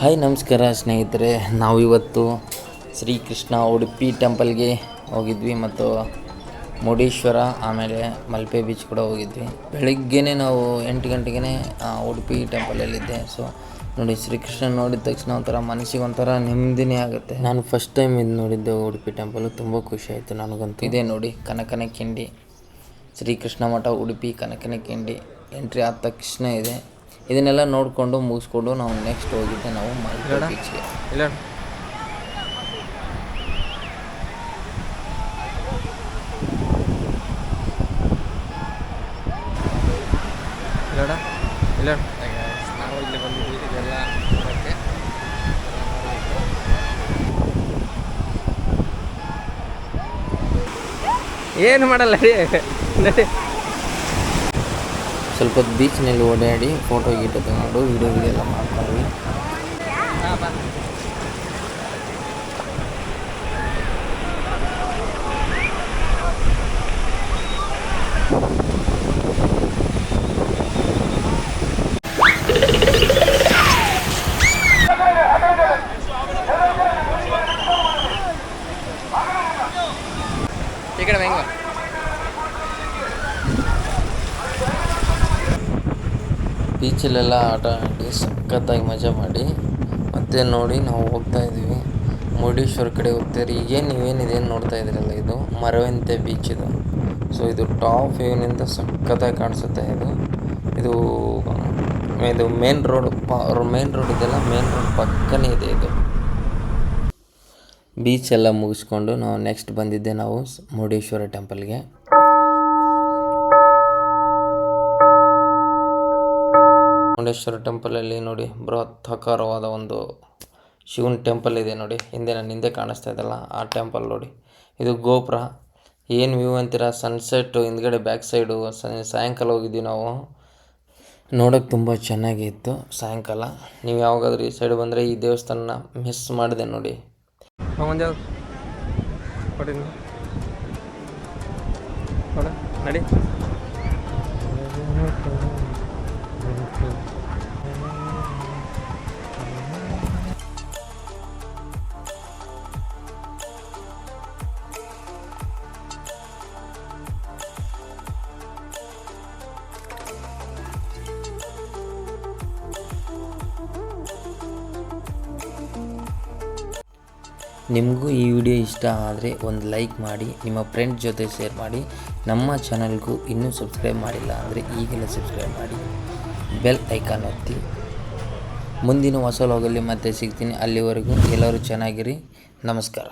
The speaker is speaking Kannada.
ಹಾಯ್ ನಮಸ್ಕಾರ ಸ್ನೇಹಿತರೆ, ನಾವಿವತ್ತು ಶ್ರೀಕೃಷ್ಣ ಉಡುಪಿ ಟೆಂಪಲ್ಗೆ ಹೋಗಿದ್ವಿ ಮತ್ತು ಮುರುಡೇಶ್ವರ ಆಮೇಲೆ ಮಲ್ಪೆ ಬೀಚ್ ಕೂಡ ಹೋಗಿದ್ವಿ. ಬೆಳಿಗ್ಗೆನೇ ನಾವು 8 ಗಂಟೆಗೆ ಉಡುಪಿ ಟೆಂಪಲಲ್ಲಿದ್ದೆ. ಸೊ ನೋಡಿ, ಶ್ರೀಕೃಷ್ಣ ನೋಡಿದ ತಕ್ಷಣ ಒಂಥರ ಮನಸ್ಸಿಗೆ ಒಂಥರ ನೆಮ್ಮದಿನೇ ಆಗುತ್ತೆ. ನಾನು ಫಸ್ಟ್ ಟೈಮ್ ಇದು ನೋಡಿದ್ದೆ ಉಡುಪಿ ಟೆಂಪಲ್, ತುಂಬ ಖುಷಿ ಆಯಿತು ನನಗಂತೂ. ಇದೇ ನೋಡಿ ಕನಕನ ಕಿಂಡಿ, ಶ್ರೀಕೃಷ್ಣ ಮಠ ಉಡುಪಿ ಕನಕನ ಕಿಂಡಿ. ಎಂಟ್ರಿ ಆದ ತಕ್ಷಣ ಇದೆ. ಇದನ್ನೆಲ್ಲ ನೋಡಿಕೊಂಡು ಮುಗಿಸ್ಕೊಂಡು ನಾವು ನೆಕ್ಸ್ಟ್ ಹೋಗಿದ್ದೆ ನಾವು ಮಲ್ಪೆ ಬೀಚ್ಗೆ. ನಾವು ಇಲ್ಲಿ ಬಂದಿದ್ದೀವಿ ಇದೆಲ್ಲ ನೋಡೋಕ್ಕೆ. ಏನು ಮಾಡಲ್ಲ ರೀ, ಸ್ವಲ್ಪ ಹೊತ್ತು ಬೀಚ್ನಲ್ಲಿ ಓಡಾಡಿ ಫೋಟೋ ಗೀಟೋ ತಗೊಂಡು ವಿಡಿಯೋ ಎಲ್ಲ ಮಾಡ್ಕೊಂಡ್ವಿ. ಈ ಕಡೆ ಹೆಂಗ ಬೀಚಲ್ಲೆಲ್ಲ ಆಟ ಆಡಿ ಸಖತ್ತಾಗಿ ಮಜಾ ಮಾಡಿ ಮತ್ತೆ ನೋಡಿ ನಾವು ಹೋಗ್ತಾ ಇದ್ದೀವಿ ಮುರುಡೇಶ್ವರ ಕಡೆ ಹೋಗ್ತಾರೆ. ನೀವೇನಿದೇನು ನೋಡ್ತಾ ಇದ್ದೀರಲ್ಲ, ಇದು ಮರವಂತೆ ಬೀಚ್ ಇದು. ಸೊ ಇದು ಟಾಪ್ ವ್ಯೂನಿಂದ ಸಖತ್ತಾಗಿ ಕಾಣಿಸುತ್ತೆ. ಇದು ಮೇನ್ ರೋಡ್ ಇದೆಲ್ಲ ಮೇನ್ ರೋಡ್ ಪಕ್ಕನೇ ಇದೆ. ಇದು ಬೀಚ್ ಎಲ್ಲ ಮುಗಿಸ್ಕೊಂಡು ನಾವು ನೆಕ್ಸ್ಟ್ ಬಂದಿದ್ದೆ ನಾವು ಮುರುಡೇಶ್ವರ ಟೆಂಪಲ್ಗೆ. ಮುರುಡೇಶ್ವರ ಟೆಂಪಲಲ್ಲಿ ನೋಡಿ ಬೃಹತ್ತಾಕಾರವಾದ ಒಂದು ಶಿವನ ಟೆಂಪಲ್ ಇದೆ ನೋಡಿ. ನನ್ನ ಹಿಂದೆ ಕಾಣಿಸ್ತಾ ಇದೆಯಲ್ಲ ಆ ಟೆಂಪಲ್ ನೋಡಿ. ಇದು ಗೋಪುರ. ಏನು ವ್ಯೂ ಅಂತೀರ, ಸನ್ಸೆಟ್ಟು ಹಿಂದ್ಗಡೆ ಬ್ಯಾಕ್ ಸೈಡು. ಸಾಯಂಕಾಲ ಹೋಗಿದ್ವಿ ನಾವು, ನೋಡೋಕ್ಕೆ ತುಂಬ ಚೆನ್ನಾಗಿತ್ತು ಸಾಯಂಕಾಲ. ನೀವು ಯಾವಾಗಾದ್ರೂ ಈ ಸೈಡ್ ಬಂದರೆ ಈ ದೇವಸ್ಥಾನ ಮಿಸ್ ಮಾಡಿದೆ ನೋಡಿ. ನಡಿ. ನಿಮಗೂ ಈ ವಿಡಿಯೋ ಇಷ್ಟ ಆದರೆ ಒಂದು ಲೈಕ್ ಮಾಡಿ, ನಿಮ್ಮ ಫ್ರೆಂಡ್ ಜೊತೆ ಶೇರ್ ಮಾಡಿ. ನಮ್ಮ ಚಾನಲ್ಗೂ ಇನ್ನೂ ಸಬ್ಸ್ಕ್ರೈಬ್ ಮಾಡಿಲ್ಲ ಅಂದರೆ ಈಗಲೇ ಸಬ್ಸ್ಕ್ರೈಬ್ ಮಾಡಿ, ಬೆಲ್ ಐಕಾನ್ ಒತ್ತಿ. ಮುಂದಿನ ಹೊಸ ವ್ಲಾಗಲ್ಲಿ ಮತ್ತೆ ಸಿಗ್ತೀನಿ. ಅಲ್ಲಿವರೆಗೂ ಎಲ್ಲರೂ ಚೆನ್ನಾಗಿರಿ. ನಮಸ್ಕಾರ.